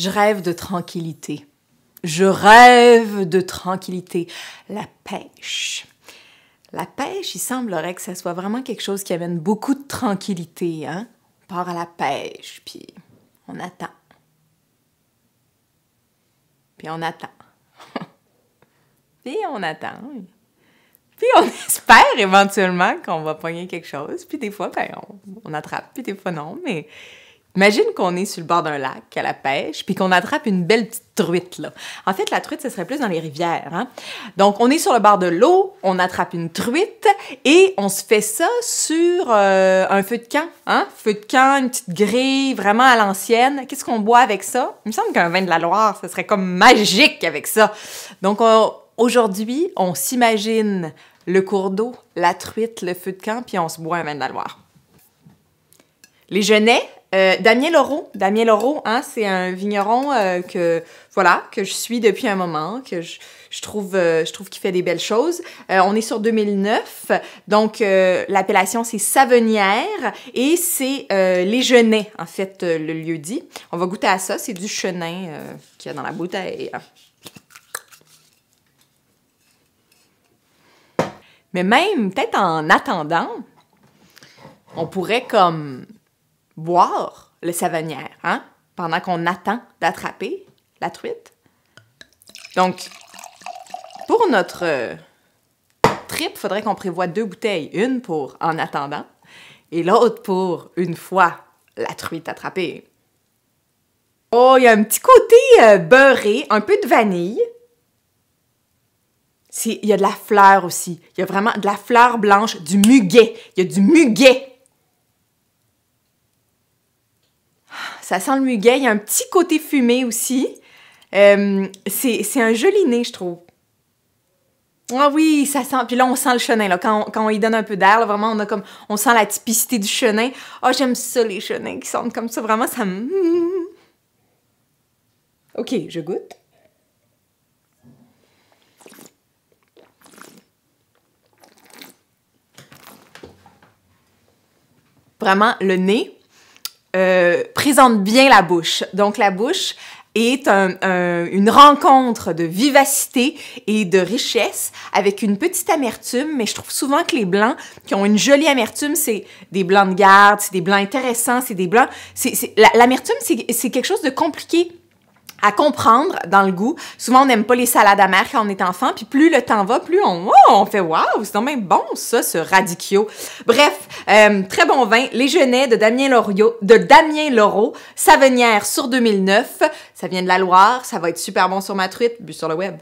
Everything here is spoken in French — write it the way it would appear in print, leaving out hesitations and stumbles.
Je rêve de tranquillité. Je rêve de tranquillité. La pêche. La pêche, il semblerait que ça soit vraiment quelque chose qui amène beaucoup de tranquillité, hein? On part à la pêche, puis on attend. Puis on attend. Puis on attend. Puis on espère éventuellement qu'on va pogner quelque chose. Puis des fois, ben, on attrape, puis des fois non, mais... Imagine qu'on est sur le bord d'un lac à la pêche, puis qu'on attrape une belle petite truite, là. En fait, la truite, ce serait plus dans les rivières, hein? Donc, on est sur le bord de l'eau, on attrape une truite, et on se fait ça sur un feu de camp, hein? Feu de camp, une petite grille, vraiment à l'ancienne. Qu'est-ce qu'on boit avec ça? Il me semble qu'un vin de la Loire, ce serait comme magique avec ça. Donc, aujourd'hui, on s'imagine le cours d'eau, la truite, le feu de camp, puis on se boit un vin de la Loire. Les genêts, Damien Leroux, hein, c'est un vigneron que je suis depuis un moment, que je trouve qu'il fait des belles choses. On est sur 2009, donc l'appellation c'est Savenière et c'est les genêts, en fait, le lieu dit. On va goûter à ça, c'est du chenin qu'il y a dans la bouteille. Mais même, peut-être en attendant, on pourrait comme... boire le Savenière, hein? Pendant qu'on attend d'attraper la truite. Donc, pour notre trip, il faudrait qu'on prévoie 2 bouteilles. Une pour en attendant et l'autre pour une fois la truite attrapée. Oh, il y a un petit côté beurré, un peu de vanille. Il y a de la fleur aussi. Il y a vraiment de la fleur blanche, du muguet. Il y a du muguet. Ça sent le muguet. Il y a un petit côté fumé aussi. C'est un joli nez, je trouve. Ah oui, ça sent... Puis là, on sent le chenin, là. Quand on y donne un peu d'air, là, vraiment, on sent la typicité du chenin. Ah, j'aime ça, les chenins qui sentent comme ça. Vraiment, ça me... OK, je goûte. Vraiment, le nez... présente bien la bouche. Donc, la bouche est une rencontre de vivacité et de richesse avec une petite amertume, mais je trouve souvent que les blancs qui ont une jolie amertume, c'est des blancs de garde, c'est des blancs intéressants, c'est des blancs... L'amertume, c'est quelque chose de compliqué à comprendre dans le goût. Souvent, on n'aime pas les salades amères quand on est enfant, puis plus le temps va, plus on fait « Waouh, c'est donc bien bon ça, ce radicchio ». Bref, très bon vin, Les Genêts de Damien Leroux, Savenière sur 2009. Ça vient de la Loire, ça va être super bon sur ma truite, bu sur le web.